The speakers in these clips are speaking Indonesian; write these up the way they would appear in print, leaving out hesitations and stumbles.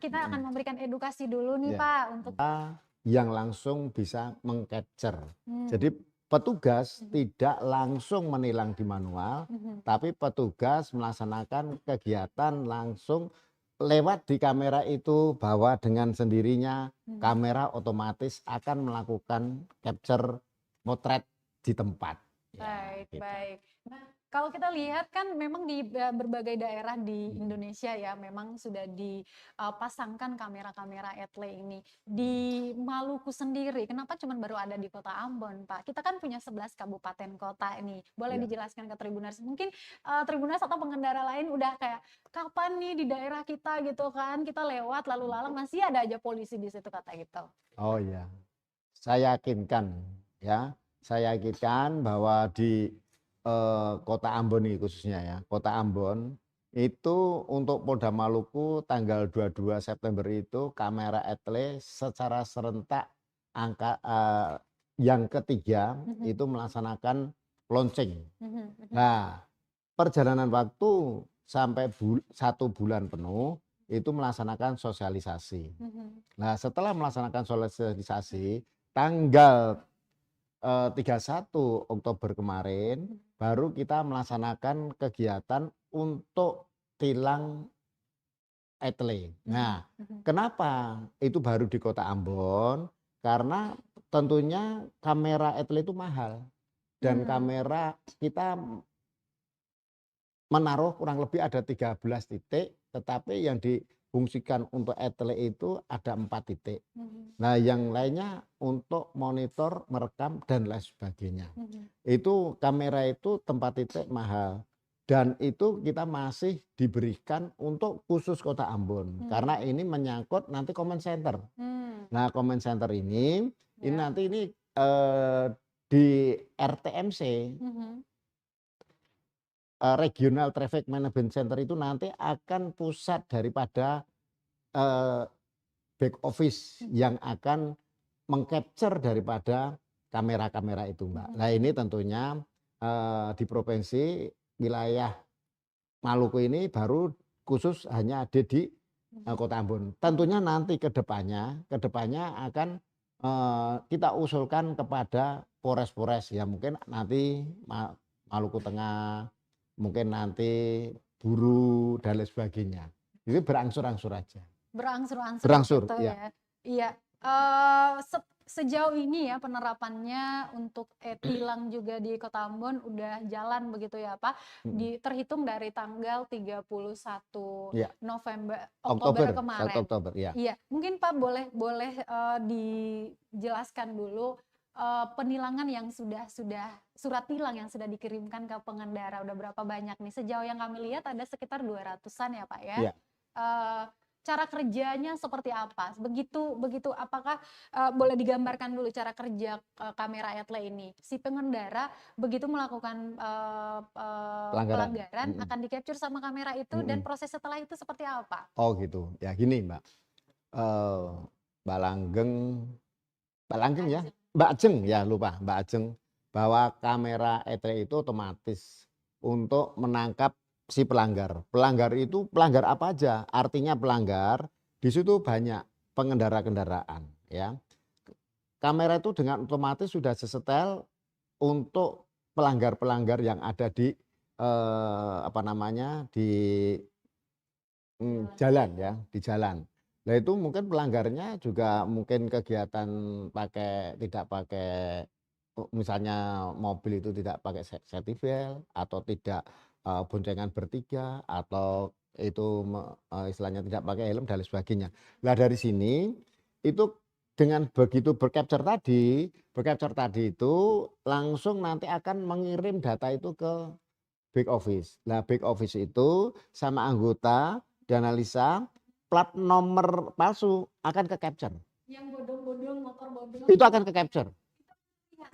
kita akan memberikan edukasi dulu nih Ya. Pak untuk Yang langsung bisa meng-capture. Jadi hmm. petugas tidak langsung menilang di manual, tapi petugas melaksanakan kegiatan langsung lewat di kamera itu, bahwa dengan sendirinya kamera otomatis akan melakukan capture potret di tempat. Ya, Baik, gitu. baik. Nah, kalau kita lihat kan memang di berbagai daerah di Indonesia ya, memang sudah dipasangkan kamera-kamera etle ini. Di Maluku sendiri, kenapa cuma baru ada di Kota Ambon, Pak? Kita kan punya 11 kabupaten kota ini. Boleh Ya. dijelaskan ke Tribuners? Mungkin Tribuners atau pengendara lain udah kayak, kapan nih di daerah kita gitu kan, kita lewat lalu lalang masih ada aja polisi di situ kata gitu. Oh ya, saya yakinkan ya, saya yakinkan bahwa di Kota Ambon ini khususnya ya, Kota Ambon itu untuk Polda Maluku tanggal 22 September itu kamera etle secara serentak yang ketiga itu melaksanakan launching. Nah, perjalanan waktu sampai 1 bulan penuh itu melaksanakan sosialisasi. Nah, setelah melaksanakan sosialisasi tanggal 31 Oktober kemarin baru kita melaksanakan kegiatan untuk tilang etle. Nah, kenapa itu baru di Kota Ambon? Karena tentunya kamera etle itu mahal dan kamera kita menaruh kurang lebih ada 13 titik, tetapi yang difungsikan untuk etle itu ada 4 titik. Nah, yang lainnya untuk monitor, merekam, dan lain sebagainya. Itu kamera itu tempat titik mahal. Dan itu kita masih diberikan untuk khusus Kota Ambon. Karena ini menyangkut nanti comment center. Nah, comment center ini nanti ini di RTMC, Regional Traffic Management Center itu nanti akan pusat daripada back office yang akan mengcapture daripada kamera-kamera itu, Mbak. Nah, ini tentunya di provinsi wilayah Maluku ini baru khusus hanya ada di Kota Ambon. Tentunya nanti kedepannya akan kita usulkan kepada Polres-Polres ya, mungkin nanti Maluku Tengah, mungkin nanti Buru dan lain sebagainya. Itu berangsur-angsur aja. Berangsur-angsur Berangsur, gitu ya. ya. Iya, sejauh ini ya penerapannya untuk e-tilang juga di Kota Ambon udah jalan begitu ya Pak, terhitung dari tanggal 31 Ya. Oktober 1 kemarin. Oktober, ya. Iya, mungkin Pak boleh dijelaskan dulu penilangan yang sudah surat tilang yang sudah dikirimkan ke pengendara udah berapa banyak nih? Sejauh yang kami lihat ada sekitar 200-an ya Pak ya. Ya. Cara kerjanya seperti apa? Begitu apakah boleh digambarkan dulu cara kerja kamera etle ini? Si pengendara begitu melakukan pelanggaran akan di-capture sama kamera itu dan proses setelah itu seperti apa? Oh gitu. Ya gini, Mbak. Mbak Langgeng ya, Mbak Ajeng ya, lupa Mbak Ajeng, bahwa kamera etle itu otomatis untuk menangkap si pelanggar. Pelanggar itu pelanggar apa aja? Artinya pelanggar di situ banyak pengendara kendaraan ya. Kamera itu dengan otomatis sudah sesetel untuk pelanggar-pelanggar yang ada di di jalan ya, di jalan. Nah, itu mungkin pelanggarnya juga mungkin kegiatan tidak pakai misalnya mobil itu tidak pakai safety belt atau tidak boncengan bertiga atau itu istilahnya tidak pakai helm dan lain sebagainya. Nah, dari sini itu dengan begitu bercapture tadi itu langsung nanti akan mengirim data itu ke back office. Nah, back office itu sama anggota dianalisa, plat nomor palsu akan ke capture. Yang bodong-bodong, motor bodong. Itu akan ke capture.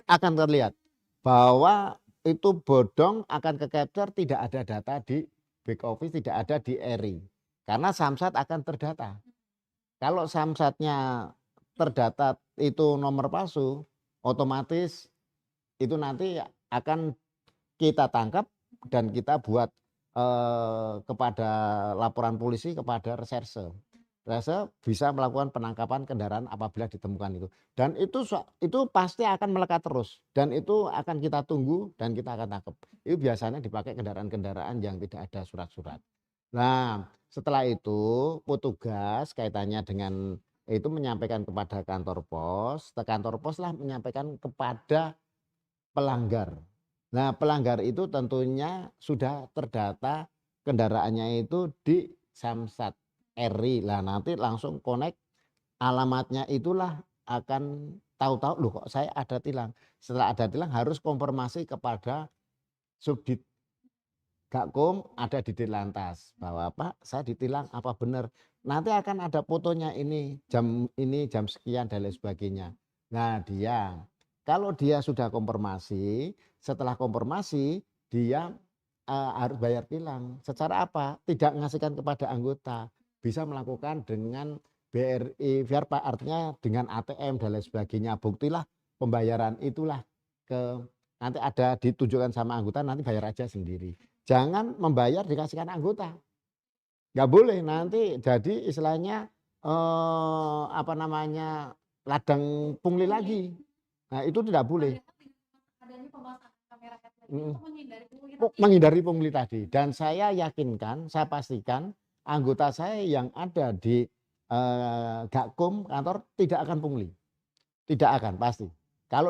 Akan terlihat bahwa itu bodong akan ke capture, tidak ada data di back office, tidak ada di ERI. Karena samsat akan terdata. Kalau samsatnya terdata itu nomor palsu, otomatis itu nanti akan kita tangkap dan kita buat kepada laporan polisi kepada reserse. bisa melakukan penangkapan kendaraan apabila ditemukan itu. Dan itu pasti akan melekat terus dan itu akan kita tunggu dan kita akan tangkap. Itu biasanya dipakai kendaraan-kendaraan yang tidak ada surat-surat. Nah, setelah itu petugas kaitannya dengan itu menyampaikan kepada kantor pos lah menyampaikan kepada pelanggar. Nah, pelanggar itu tentunya sudah terdata kendaraannya itu di Samsat RI. Lah nanti langsung connect alamatnya itulah akan tahu-tahu, "Loh kok saya ada tilang?" Setelah ada tilang harus konfirmasi kepada Subdit Gakum ada di Dirlantas bahwa, "Pak, saya ditilang apa benar?" Nanti akan ada fotonya ini, jam sekian dan lain sebagainya. Nah kalau dia sudah konfirmasi, setelah konfirmasi dia, harus bayar tilang. Secara apa? Tidak mengasihkan kepada anggota, bisa melakukan dengan BRI Verpa, artinya dengan ATM dan lain sebagainya. Buktilah pembayaran itulah ke nanti ada ditunjukkan sama anggota, nanti bayar aja sendiri. Jangan membayar dikasihkan anggota, nggak boleh nanti jadi istilahnya, apa namanya, ladang pungli lagi. Nah itu tidak boleh. Padahal dengan adanya pemasangan kamera headlight ini Mhm. untuk menghindari pungli Oh, tadi ya? menghindari pungli tadi dan saya yakinkan, saya pastikan anggota saya yang ada di, Gakum kantor tidak akan pungli, tidak akan pasti.